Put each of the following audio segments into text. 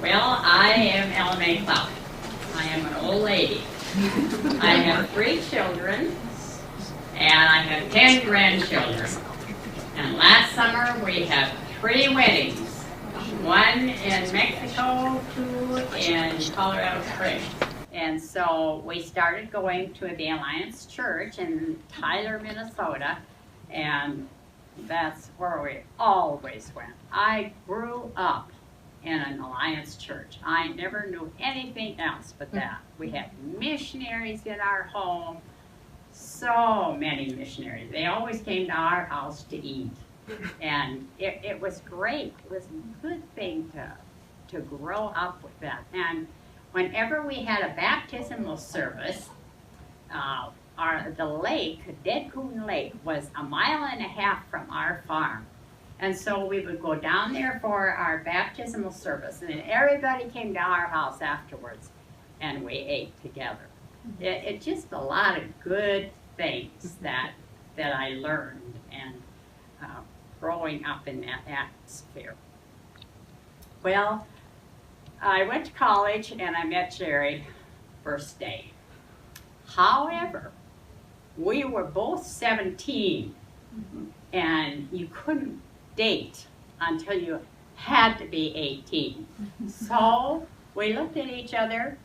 Well, I am Ellen Mae Klaudt. I am an old lady. I have 3 children, and I have 10 grandchildren. And last summer we had 3 weddings. 1 in Mexico, 2 in Colorado Springs. And so we started going to the Alliance Church in Tyler, Minnesota, and that's where we always went. I grew up in an Alliance Church. I never knew anything else but that. We had missionaries in our home, so many missionaries. They always came to our house to eat, and it was great. It was a good thing to grow up with that. And whenever we had a baptismal service, the lake, Dead Coon Lake, was 1.5 miles from our farm. And so we would go down there for our baptismal service, and then everybody came to our house afterwards, and we ate together. It's just a lot of good things that I learned, and growing up in that atmosphere. Well, I went to college, and I met Jerry first day. However, we were both 17, and you couldn't date until you had to be 18. So we looked at each other,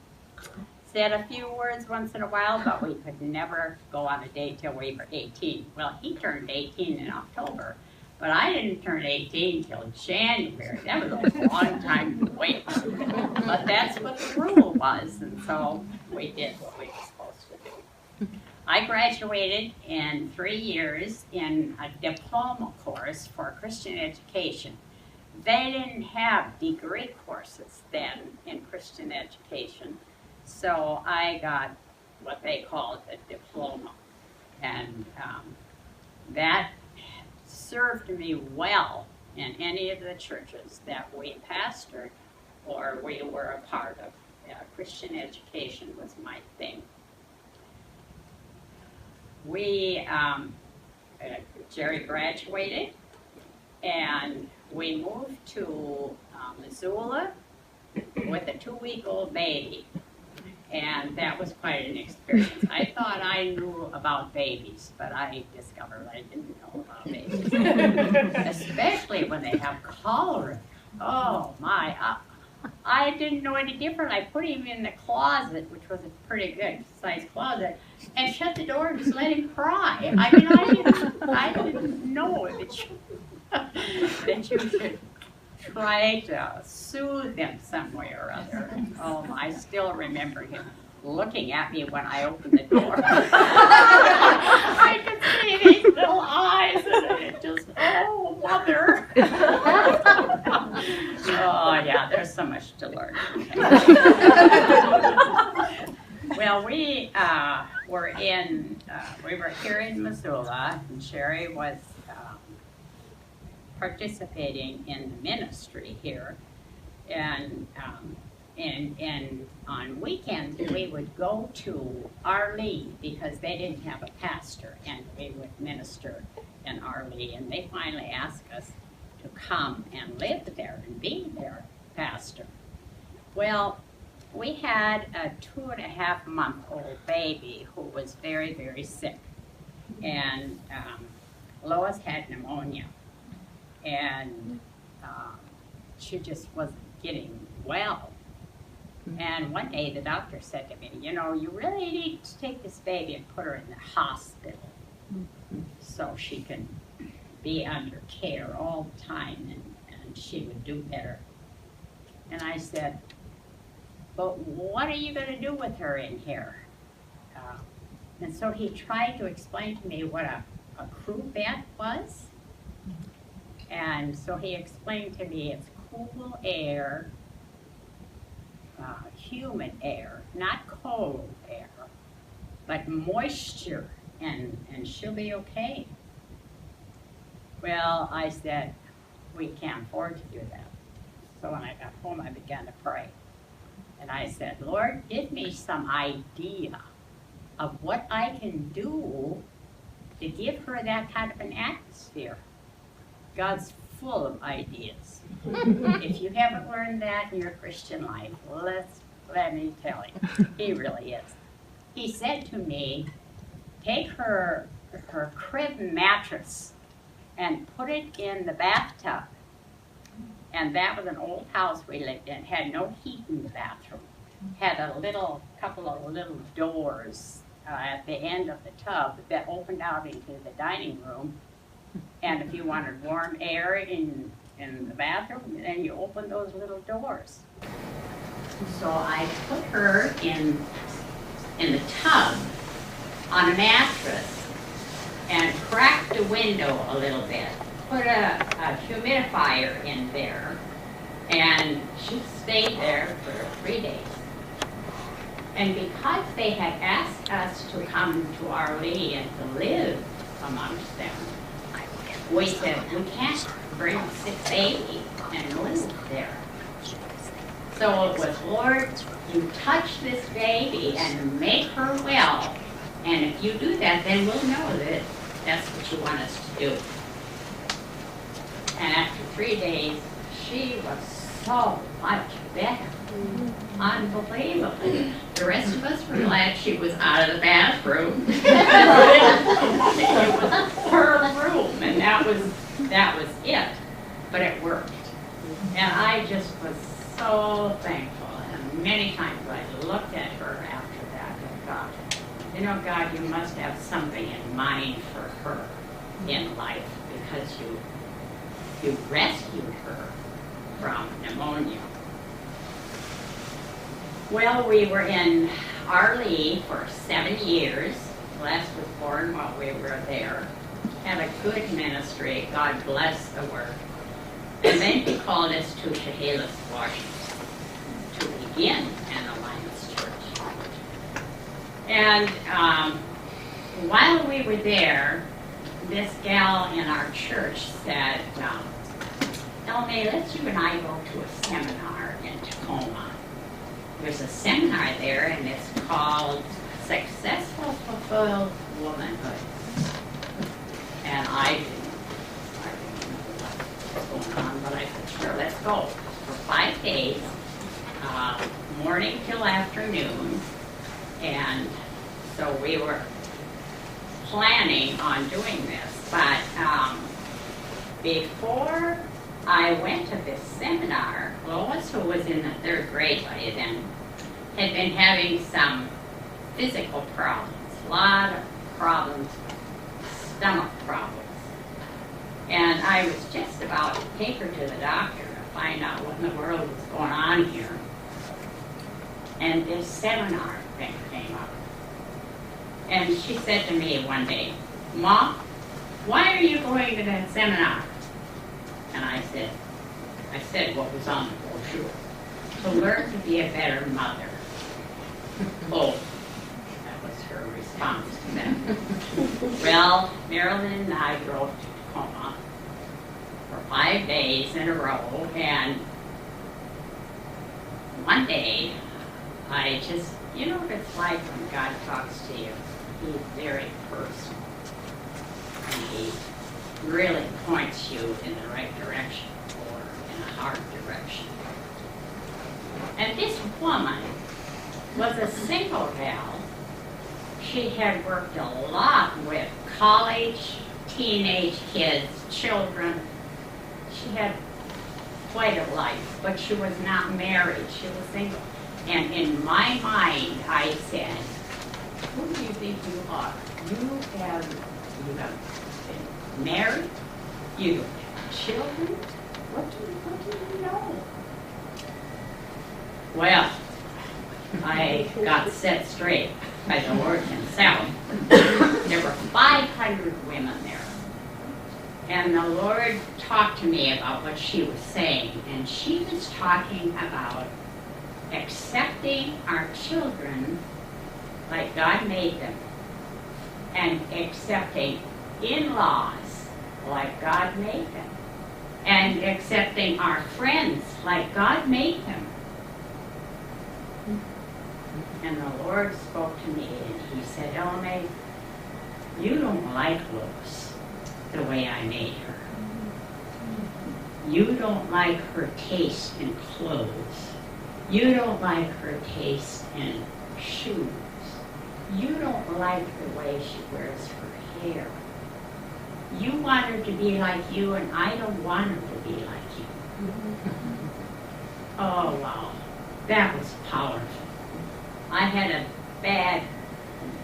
said a few words once in a while, but we could never go on a date till we were 18. Well, he turned 18 in October, but I didn't turn 18 till January. That was a long time to wait. But that's what the rule was, and so we did what we were supposed to do. I graduated in 3 years in a diploma course for Christian education. They didn't have degree courses then in Christian education, so I got what they called a diploma. And that served me well in any of the churches that we pastored or we were a part of. Christian education was my thing. Jerry graduated, and we moved to Missoula with a 2-week-old baby, and that was quite an experience. I thought I knew about babies, but I discovered I didn't know about babies, especially when they have cholera. Oh my, I didn't know any different. I put him in the closet, which was a pretty good sized closet, and shut the door and just let him cry. I mean, I didn't know that you should try to soothe him some way or other. Oh, I still remember him looking at me when I opened the door. I could see these little eyes, and it just, oh, mother. Oh, yeah, there's so much to learn. Well, we were here in Missoula, and Sherry was participating in the ministry here, and on weekends we would go to Arlene because they didn't have a pastor, and we would minister in Arlene, and they finally asked us to come and live there and be their pastor. Well, we had a 2.5-month-old baby who was very, very sick, and Lois had pneumonia, and she just wasn't getting well. And one day the doctor said to me, you know, you really need to take this baby and put her in the hospital so she can be under care all the time, and she would do better. And I said, but what are you going to do with her in here? And so he tried to explain to me what a crew bed was. And so he explained to me it's cool air, humid air, not cold air, but moisture, and she'll be okay. Well, I said, we can't afford to do that. So when I got home, I began to pray. And I said, Lord, give me some idea of what I can do to give her that kind of an atmosphere. God's full of ideas. If you haven't learned that in your Christian life, let me tell you, he really is. He said to me, take her crib mattress and put it in the bathtub. And that was an old house we lived in, had no heat in the bathroom. Had a couple of little doors at the end of the tub that opened out into the dining room. And if you wanted warm air in the bathroom, then you open those little doors. So I put her in the tub on a mattress and cracked the window a little bit. Put a humidifier in there, and she stayed there for 3 days. And because they had asked us to come to Our Lady and to live amongst them, we said, we can't bring a sick baby and live there. So it was, Lord, you touch this baby and make her well. And if you do that, then we'll know that that's what you want us to do. And after 3 days, she was so much better. Unbelievable. The rest of us were glad she was out of the bathroom. It was her room, and that was it. But it worked. And I just was so thankful. And many times I looked at her after that and thought, you know, God, you must have something in mind for her in life, because you rescued her from pneumonia. Well, we were in Arlie for 7 years. Les was born while we were there. Had a good ministry. God bless the work. And then he called us to Chehalis, Washington, to begin an Alliance Church. And while we were there, this gal in our church said, Elmay, let's you and I go to a seminar in Tacoma. There's a seminar there, and it's called Successful Fulfilled Womanhood. And I didn't know what was going on, but I said, sure, let's go. For 5 days, morning till afternoon. And so we were planning on doing this. But before I went to this seminar, Lois, who was in the 3rd grade by then, had been having some physical problems, a lot of problems, stomach problems. And I was just about to take her to the doctor to find out what in the world was going on here. And this seminar thing came up. And she said to me one day, Mom, why are you going to that seminar? And I said what was on the brochure. To learn to be a better mother. Oh, that was her response to that. Well, Marilyn and I drove to Tacoma for 5 days in a row, and one day, I just, you know what it's like when God talks to you. He's very personal. And he really points you in the right direction or in a hard direction. And this woman was a single gal. She had worked a lot with college, teenage kids, children. She had quite a life, but she was not married. She was single. And in my mind, I said, who do you think you are? You have been married? You have children? What do you know? Well, I got set straight by the Lord himself. There were 500 women there. And the Lord talked to me about what she was saying. And she was talking about accepting our children like God made them, and accepting in-laws like God made them, and accepting our friends like God made them. And the Lord spoke to me, and he said, Elmay, you don't like Lois the way I made her. You don't like her taste in clothes. You don't like her taste in shoes. You don't like the way she wears her hair. You want her to be like you, and I don't want her to be like you. Oh, wow. That was powerful. I had a bad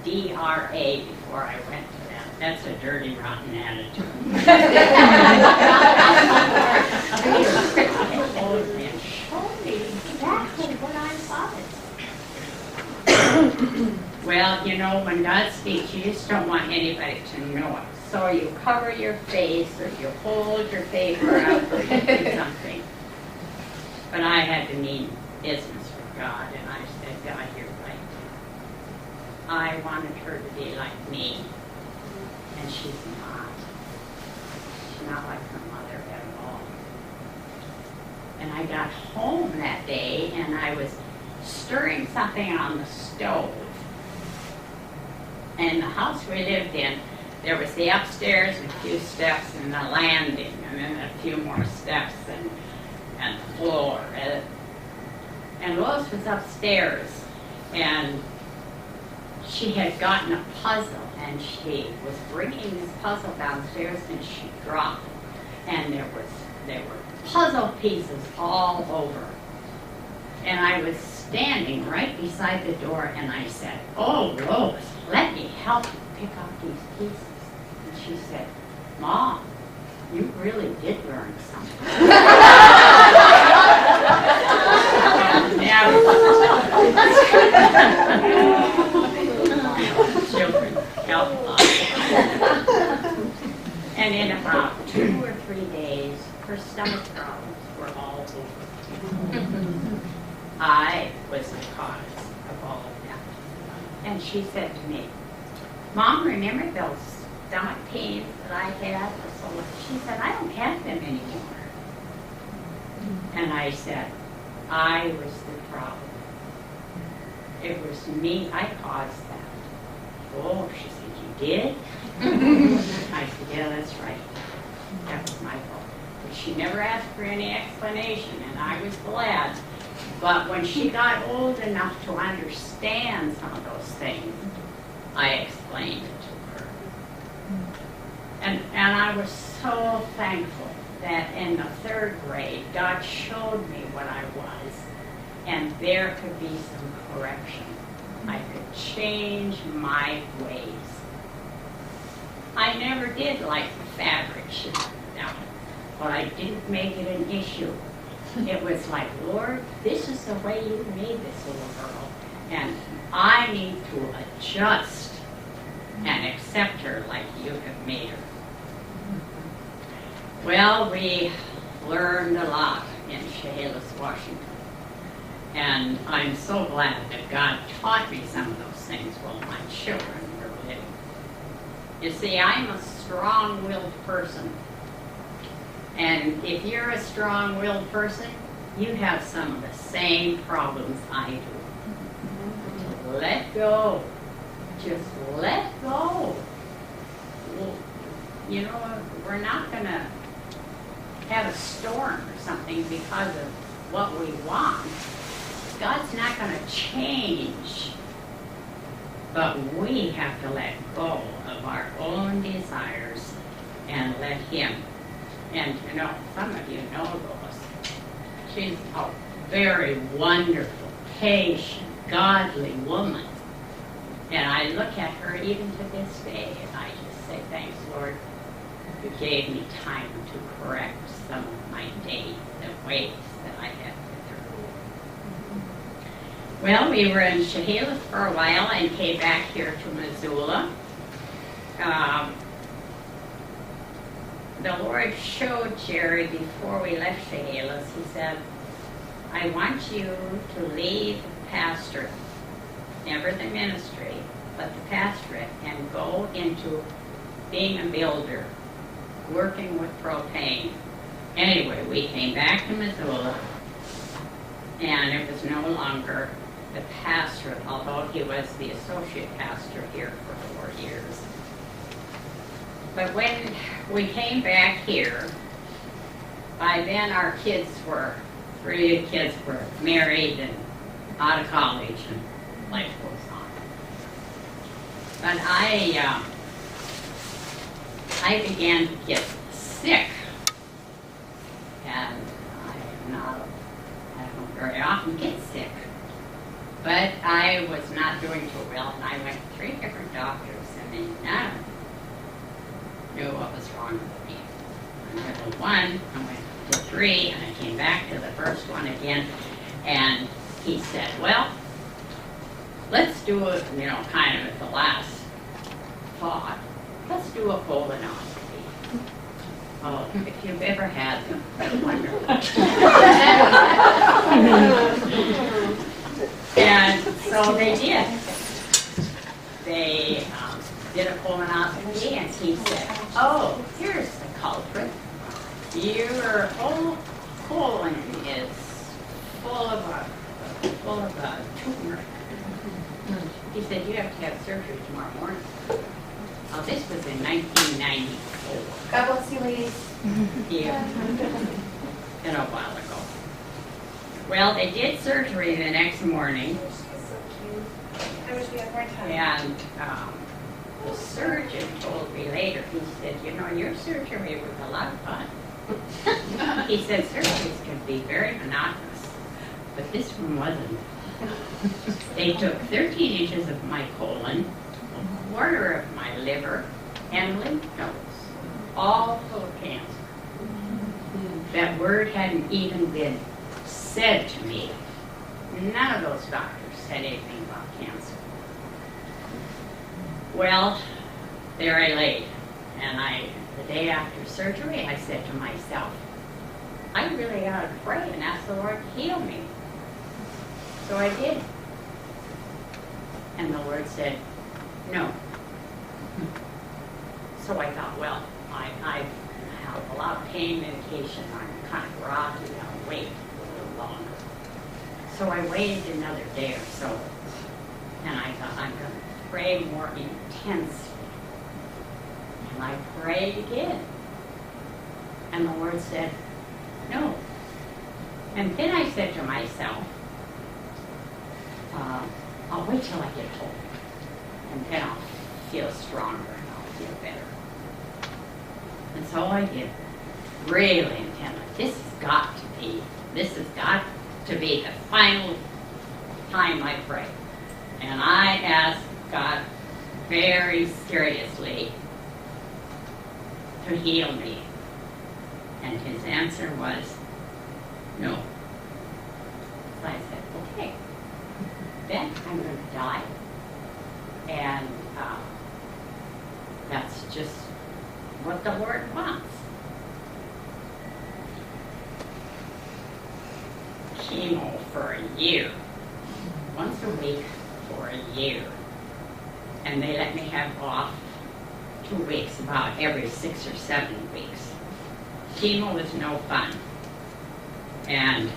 DRA before I went to that. That's a dirty, rotten attitude. And showed me exactly what I thought. Well, you know, when God speaks, you just don't want anybody to know it. So you cover your face, or you hold your paper up, or you do something. But I had to mean business with God, and I said, God, you're right. I wanted her to be like me, and she's not. She's not like her mother at all. And I got home that day, and I was stirring something on the stove. And the house we lived in, there was the upstairs and a few steps and the landing, and then a few more steps and the floor. And Lois was upstairs, and she had gotten a puzzle, and she was bringing this puzzle downstairs, and she dropped it. And there were puzzle pieces all over. And I was standing right beside the door, and I said, "Oh, Lois, let me help you pick up these pieces." And she said, "Mom, you really did learn something." Children help a lot. And in about 2 or 3 days, her stomach problems were all over. I was the cause of all of that. And she said to me, "Mom, remember those stomach pains that I had?" She said, "I don't have them anymore." And I said, "I was the problem. It was me. I caused that." "Oh," she said, "You did?" I said, "Yeah, that's right. That was my fault." But she never asked for any explanation, and I was glad. But when she got old enough to understand some of those things, I explained it to her. And I was so thankful that in the 3rd grade, God showed me what I was, and there could be some correction. I could change my ways. I never did like the fabric she put down, but I didn't make it an issue. It was like, "Lord, this is the way you made this little girl, and I need to adjust and accept her like you have made her." Well, we learned a lot in Chehalis, Washington. And I'm so glad that God taught me some of those things while my children were living. You see, I'm a strong-willed person. And if you're a strong-willed person, you have some of the same problems I do. Let go. Just let go. You know, we're not going to have a storm or something because of what we want. God's not going to change. But we have to let go of our own desires and let Him. And you know, some of you know Lois. She's a very wonderful, patient, godly woman. And I look at her even to this day, and I just say, "Thanks, Lord, you gave me time to correct some of my days and ways that I had with her." Well, we were in Chehalis for a while and came back here to Missoula. The Lord showed Jerry before we left Chehalis. He said, "I want you to leave the pastorate, never the ministry, but the pastorate, and go into being a builder, working with propane." Anyway, we came back to Missoula, and it was no longer the pastorate, although he was the associate pastor here for 4 years. But when we came back here, by then our kids were, 3 kids were married and out of college, and life goes on. But I began to get sick, and I don't very often get sick. But I was not doing too well, and I went to 3 different doctors, and they none of them knew what was wrong with me. I went to 1, I went to 3, and I came back to the first one again, and he said, well, let's do it, kind of at the last thought, let's do a colonoscopy. Oh, if you've ever had them, they're wonderful. And so they did. They did a colonoscopy, and he said, oh, here's the culprit. Your whole colon is full of a tumor. He said, you have to have surgery tomorrow morning. Oh, this was in 1994. God bless you, ladies. Yeah. Been a while ago. Well, they did surgery the next morning. She's so cute. I wish we had more time. And the surgeon told me later, he said, your surgery was a lot of fun. He said, surgeries can be very monotonous, but this one wasn't. They took 13 inches of my colon, a quarter of my liver, and lymph nodes, all full of cancer. That word hadn't even been said to me. None of those doctors said anything about cancer. Well, there I lay, and the day after surgery, I said to myself, I really ought to pray and ask the Lord to heal me. So I did. And the Lord said, no. So I thought, well, I have a lot of pain medication. I'm kind of groggy. I'll wait a little longer. So I waited another day or so. And I thought, I'm going to pray more intensely. And I prayed again. And the Lord said, no. And then I said to myself, I'll wait till I get home. And then I'll feel stronger and I'll feel better. And so I did. Really intently. This has got to be the final time I pray. And I asked God very seriously to heal me. And his answer was, no. So I said, okay. Then I'm going to die. And that's just what the Lord wants. Chemo for a year. Once a week for a year. And they let me have off 2 weeks, about every 6 or 7 weeks. Chemo is no fun. And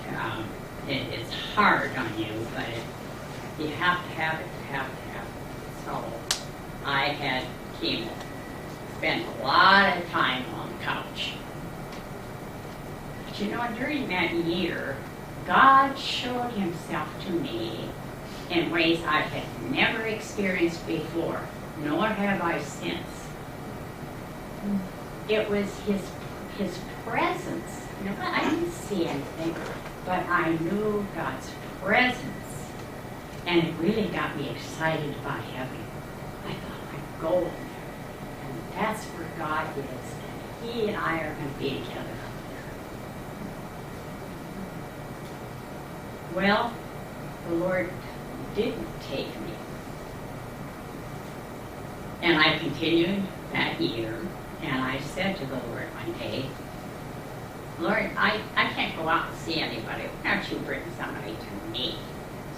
it's hard on you, but you have to have it, So I had chemo. Spent a lot of time on the couch. But during that year, God showed himself to me in ways I had never experienced before, nor have I since. It was his presence. I didn't see anything, but I knew God's presence, and it really got me excited about heaven. I thought, I'd go in there, and that's where God is, and he and I are going to be together up there. Well, the Lord didn't take me. And I continued that year, and I said to the Lord one day, Lord, I can't go out and see anybody. Why don't you bring somebody to me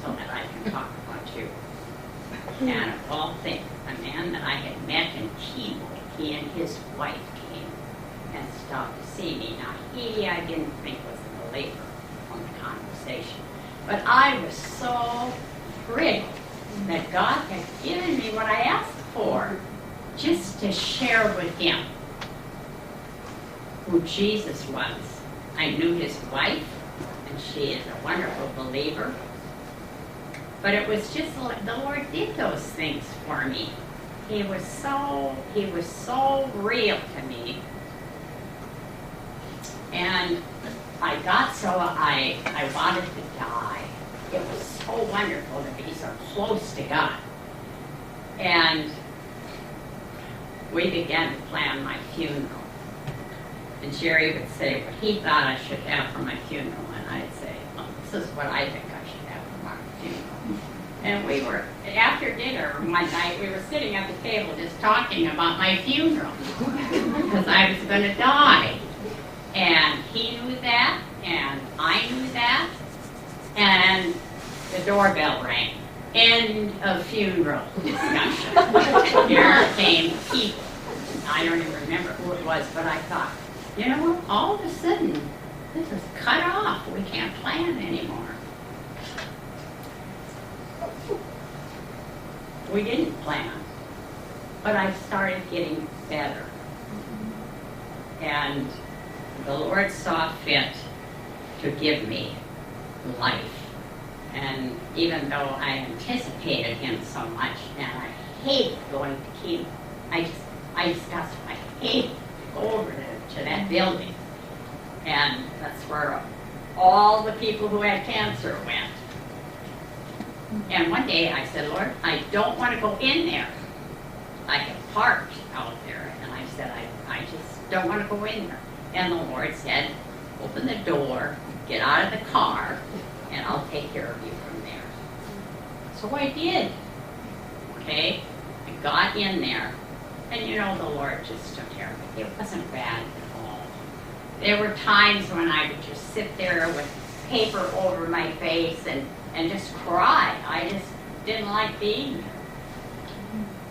so that I can talk about you? And of all things, a man that I had met in Chemo, he and his wife came and stopped to see me. Now, he, I didn't think was a believer on the conversation. But I was so thrilled that God had given me what I asked for, just to share with him who Jesus was I knew his wife, and she is a wonderful believer. But it was just the Lord did those things for me. He was so real to me. And I got so I wanted to die. It was so wonderful to be so close to God. And we began to plan my funeral. And Jerry would say what he thought I should have for my funeral, and I'd say, well, this is what I think I should have for my funeral. And we were, after dinner one night, we were sitting at the table just talking about my funeral, because I was going to die. And he knew that, and I knew that, and the doorbell rang. End of funeral discussion. Here came people. I don't even remember who it was, but I thought, you know what, all of a sudden, this is cut off. We can't plan anymore. We didn't plan, but I started getting better. And the Lord saw fit to give me life. And even though I anticipated him so much, and I hated going to chemo, I hated to go over to that building. And that's where all the people who had cancer went. And one day I said, Lord, I don't want to go in there. I had parked out there, and I said, I just don't want to go in there. And the Lord said, open the door, get out of the car, and I'll take care of you from there. So I did. Okay? I got in there, and you know, the Lord just took care of it. It wasn't bad at all. There were times when I would just sit there with paper over my face and just cry. I just didn't like being there.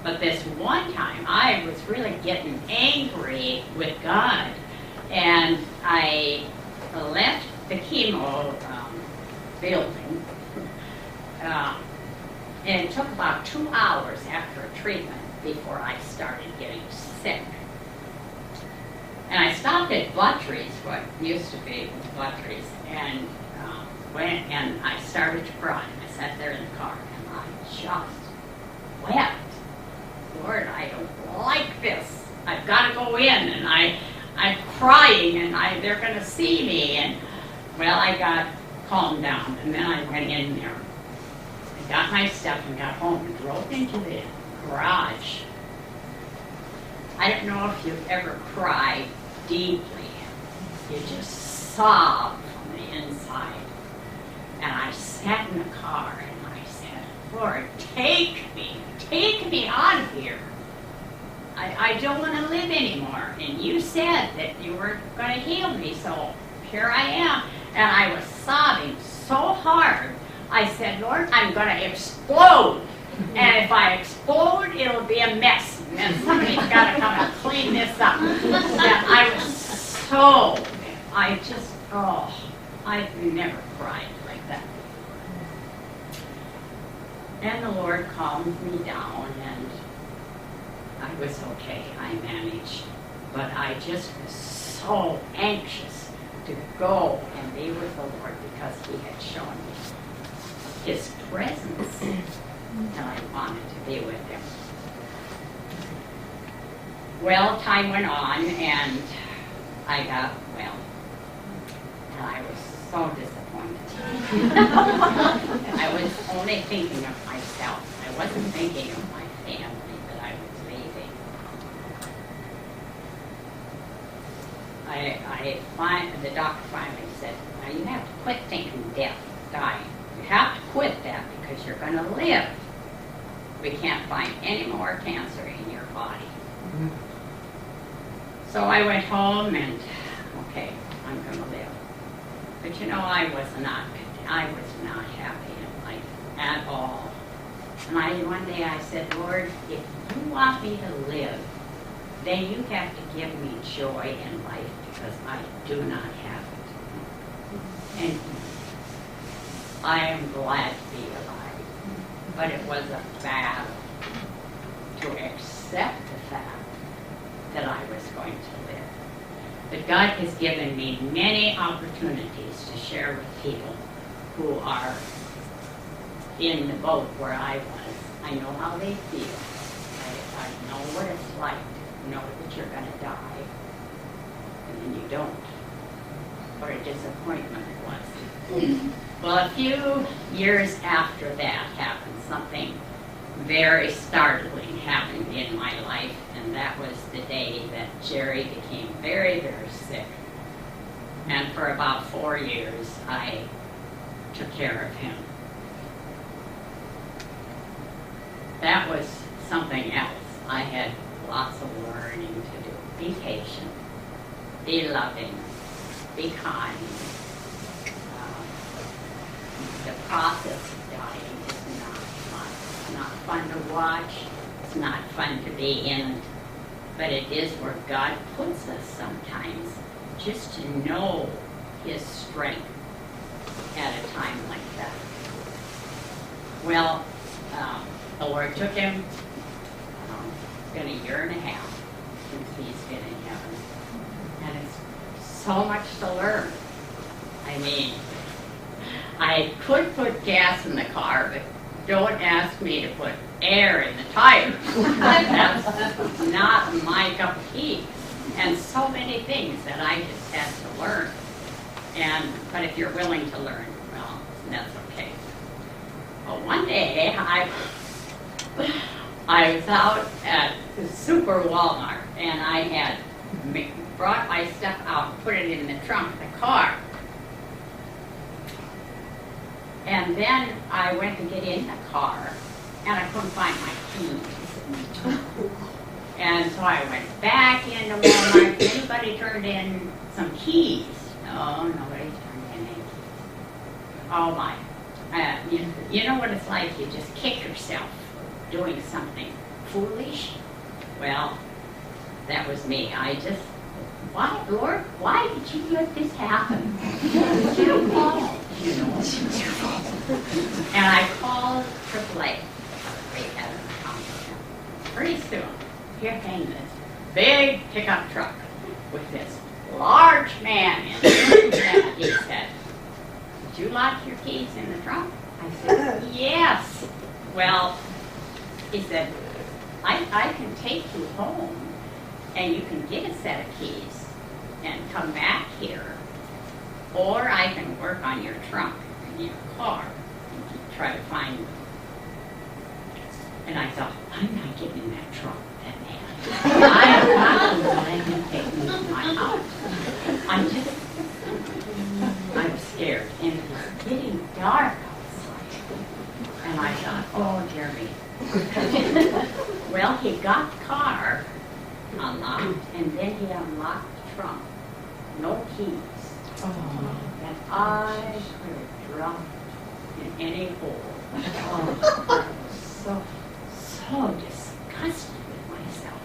But this one time, I was really getting angry with God. And I left the chemo building. And it took about 2 hours after a treatment before I started getting sick. And I stopped at Buttrey's, what used to be Buttrey's, and went and I started to cry. I sat there in the car and I just wept. Lord, I don't like this. I've got to go in, and I'm crying, and they're going to see me. And well, I got calmed down, and then I went in there. I got my stuff and got home and drove into the garage. I don't know if you've ever cried deeply. You just sob from the inside. And I sat in the car and I said, Lord, take me out of here. I don't want to live anymore. And you said that you were going to heal me, so here I am. And I was sobbing so hard. I said, Lord, I'm going to explode. And if I explode, it'll be a mess. And somebody's got to come and clean this up. And I was I've never cried like that. And the Lord calmed me down, and I was okay. I managed. But I just was so anxious to go and be with the Lord because he had shown me his presence, and I wanted to be with him. Well, time went on, and I got well, and I was so disappointed. I was only thinking of myself. I wasn't thinking of my family that I was leaving. The doctor finally said, now you have to quit thinking death, dying. You have to quit that because you're going to live. We can't find any more cancer in your body. Mm-hmm. So I went home and, okay, I'm going to live. But you know, I was not happy in life at all. And one day I said, Lord, if you want me to live, then you have to give me joy in life because I do not have it. And I am glad to be alive. But it was a battle to accept the fact that I was going to live. But God has given me many opportunities to share with people who are in the boat where I was. I know how they feel. I know what it's like to know that you're going to die, and then you don't. What a disappointment it was. Well, a few years after that happened, something very startling happened in my life, and that was the day that Jerry became very, very sick. And for about 4 years, I took care of him. That was something else. I had lots of learning to do. Be patient, be loving, be kind. The process of dying is not fun. It's not fun to watch. It's not fun to be in it. But it is where God puts us sometimes, just to know His strength at a time like that. Well, the Lord took him. It's been a year and a half since he's been in heaven. And it's so much to learn. I mean, I could put gas in the car, but don't ask me to put air in the tires. That's not my cup of tea. And so many things that I just had to learn. But if you're willing to learn, well, that's okay. Well, one day I was out at the Super Walmart, and I had brought my stuff out and put it in the trunk of the car. And then I went to get in the car, and I couldn't find my keys. And so I went back into Walmart. Anybody turned in some keys? No, nobody's turned in any keys. Oh my. You know what it's like? You just kick yourself for doing something foolish. Well, that was me. I just, why, Lord, why did you let this happen? It's your fault, you know. And I called AAA. They had an account. Pretty soon, here came this big pickup truck with this large man in it. And he said, "Did you lock your keys in the trunk?" I said, "Yes." Well, he said, I can take you home and you can get a set of keys and come back here, or I can work on your trunk in your car and try to find them. And I thought, I'm not getting that trunk, that man. I'm not letting him take me to my house. I'm scared. And it was getting dark outside. And I thought, oh, dear me. Well, he got the car unlocked, and then he unlocked the trunk. No keys. Oh. And I could have dropped in any hole. Oh, so disgusted with myself.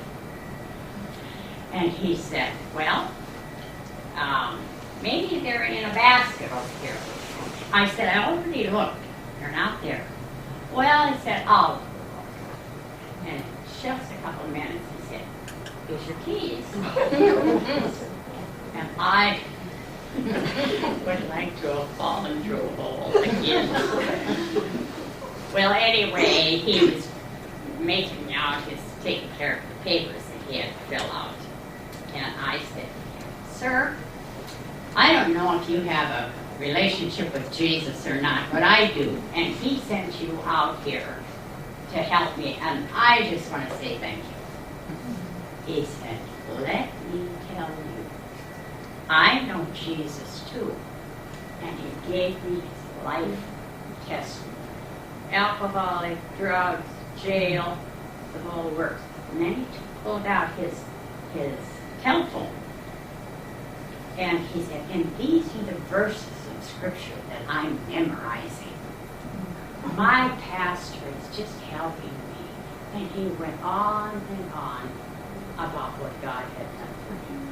And he said, well, maybe they're in a basket over here. I said, I already looked. They're not there. Well, he said, oh. And just a couple of minutes, he said, here's your keys. And I would like to have fallen through a hole again. Well, anyway, he was making out taking care of the papers that he had to fill out. And I said, sir, I don't know if you have a relationship with Jesus or not, but I do. And he sent you out here to help me, and I just want to say thank you. He said, let me tell you, I know Jesus too. And he gave me his life testimony. Alcoholic, drugs, jail, the whole works. And then he pulled out his telephone. And he said, and these are the verses of Scripture that I'm memorizing. My pastor is just helping me. And he went on and on about what God had done for him.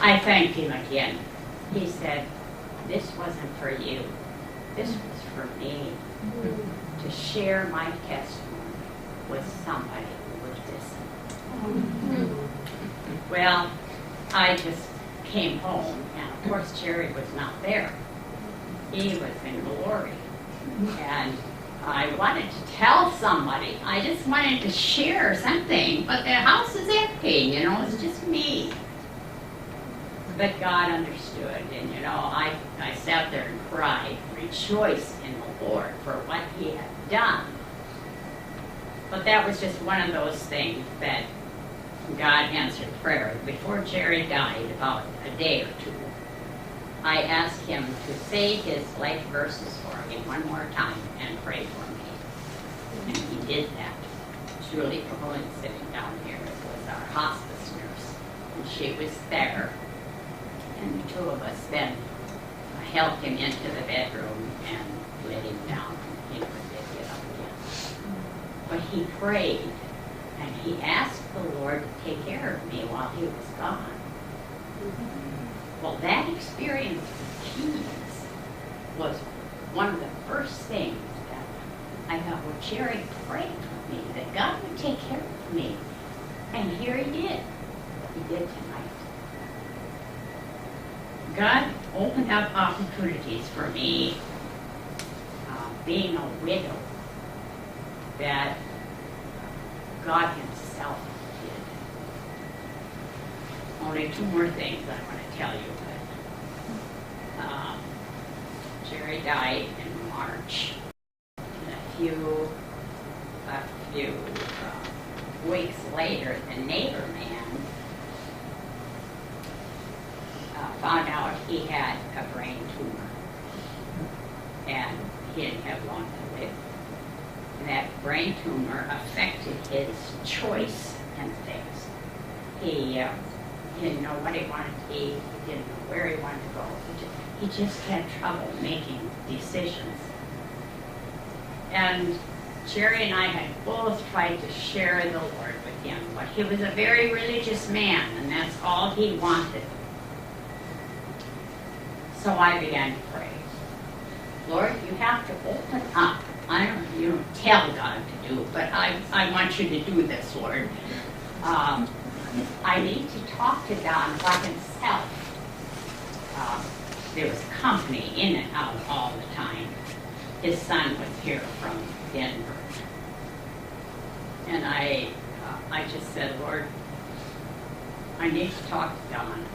I thanked him again. He said, this wasn't for you. This was for me. To share my testimony with somebody who would listen. Well, I just came home, and of course Jerry was not there. He was in glory. And I wanted to tell somebody. I just wanted to share something, but the house is empty, it's just me. But God understood, and I sat there and cried, rejoiced in the Lord for what He had done. But that was just one of those things that God answered prayer. Before Jerry died, about a day or two, I asked him to say his life verses for me one more time and pray for me. And he did that. Julie Cahoon sitting down here was our hospice nurse, and she was there. And the two of us then helped him into the bedroom and let him down. He would get up again. But he prayed, and he asked the Lord to take care of me while he was gone. Well, that experience with keys was one of the first things that I thought, well, Jerry prayed for me, that God would take care of me. And here He did. He did tonight. God opened up opportunities for me, being a widow, that God Himself did. Only two more things I want to tell you. Jerry died in March. And a few weeks later, the neighbor man found out he had a brain tumor, and he didn't have long to live. And that brain tumor affected his choice and things. He didn't know what he wanted to eat. He didn't know where he wanted to go. He just had trouble making decisions. And Jerry and I had both tried to share the Lord with him, but he was a very religious man, and that's all he wanted. So I began to pray. Lord, you have to open up. You don't tell God to do, but I want you to do this, Lord. I need to talk to Don by himself. There was company in and out all the time. His son was here from Denver. And I just said, Lord, I need to talk to Don.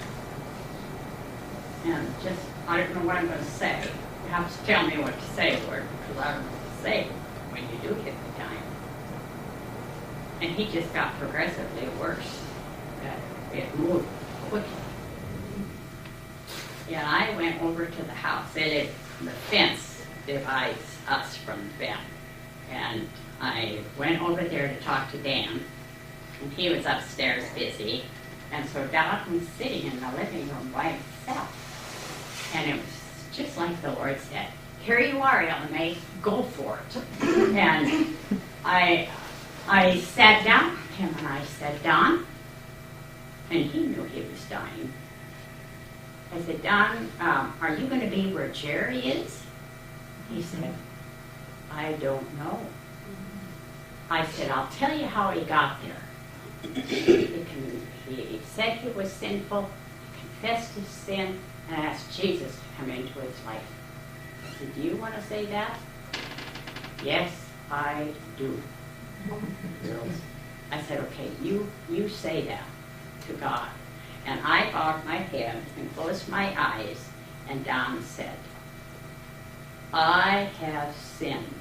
And I don't know what I'm going to say. You have to tell me what to say, Lord, because I don't know what to say when you do hit the time. And he just got progressively worse. It moved quickly. Yeah, I went over to the house. The fence divides us from them. And I went over there to talk to Dan, and he was upstairs busy. And so Don was sitting in the living room by himself. And it was just like the Lord said, here you are, Ellen May, go for it. And I sat down with him and I said, Don, and he knew he was dying. I said, Don, are you going to be where Jerry is? He said, I don't know. I said, I'll tell you how he got there. He said he was sinful, he confessed his sin, and asked Jesus to come into his life. I said, do you want to say that? Yes, I do. I said, okay, you say that to God. And I bowed my head and closed my eyes, and Don said, I have sinned.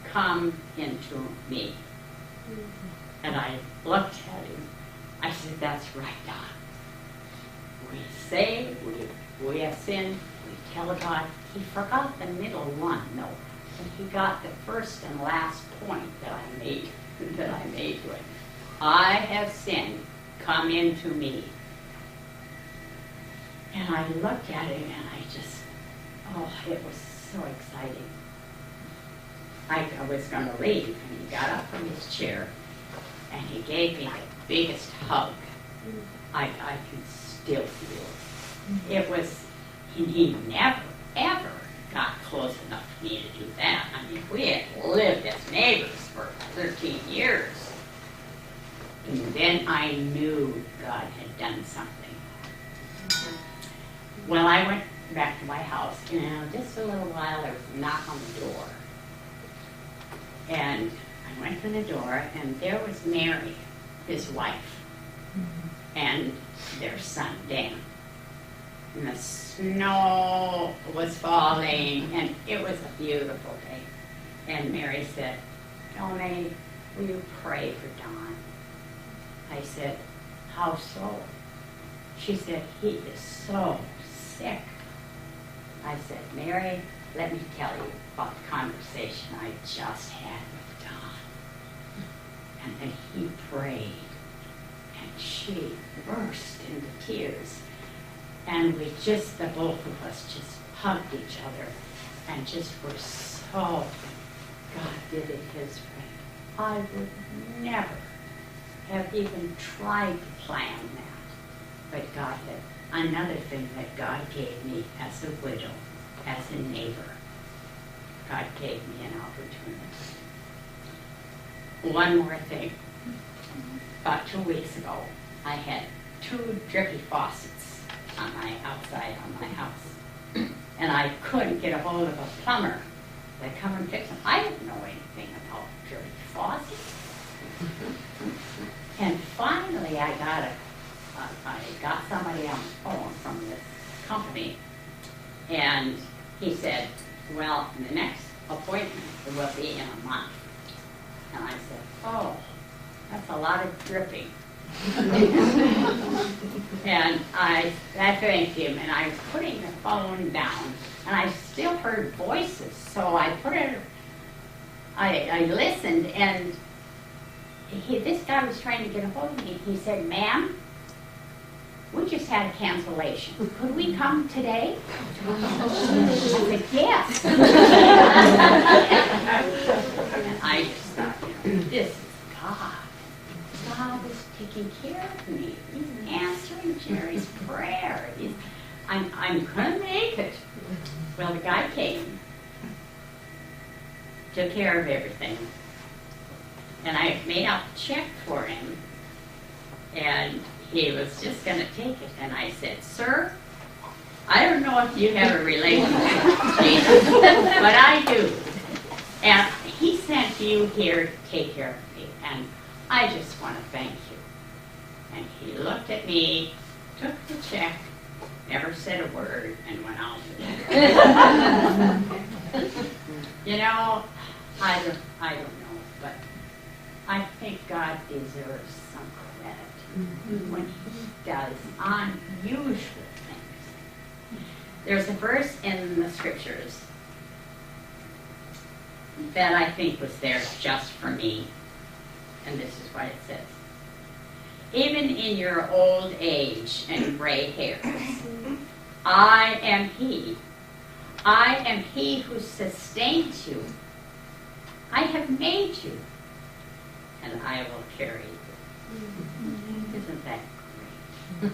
Come into me. And I looked at him. I said, that's right, Don. We say we have sinned, we tell God. He forgot the middle one, though. And he got the first and last point that I made to it. I have sinned, come into me. And I looked at him and it was so exciting. I was going to leave, and he got up from his chair and he gave me the biggest hug I can still feel. It was, he never, ever got close enough to me to do that. I mean, we had lived as neighbors for 13 years. And then I knew God had done something. just a little while, there was a knock on the door. And I went to the door, and there was Mary, his wife, and their son, Dan. And the snow was falling, and it was a beautiful day. And Mary said, "Elmay, will you pray for Don?" I said, "How so?" She said, "He is so sick." I said, "Mary, let me tell you about the conversation I just had with Don." And then he prayed, and she burst into tears. And we just, the both of us just hugged each other and just were so, God did it his way. I would never have even tried to plan that. But God had another thing that God gave me as a widow, as a neighbor. God gave me an opportunity. One more thing. About 2 weeks ago, I had 2 drippy faucets on my outside on my house. And I couldn't get a hold of a plumber to come and fix them. I didn't know anything about drippy faucets. And finally I got somebody on the phone from this company, and he said, "Well, the next appointment will be in a month." And I said, "Oh, that's a lot of dripping." And I thanked him, and I was putting the phone down, and I still heard voices, so I put it, I listened, and this guy was trying to get a hold of me. He said, "Ma'am, we just had a cancellation. Could we come today?" I said, "Yes." And I just thought, this is God. God is taking care of me. He's answering Jerry's prayer. I'm going to make it. Well, the guy came, took care of everything, and I made out a check for him, and he was just going to take it. And I said, "Sir, I don't know if you have a relationship with Jesus, but I do. And he sent you here to take care of me, and I just want to thank you." And he looked at me, took the check, never said a word, and went out. You know, I don't know, but I think God deserves some credit when he does unusual things. There's a verse in the scriptures that I think was there just for me. And this is what it says. "Even in your old age and gray hairs, I am he. I am he who sustains you. I have made you, and I will carry you." Isn't that great?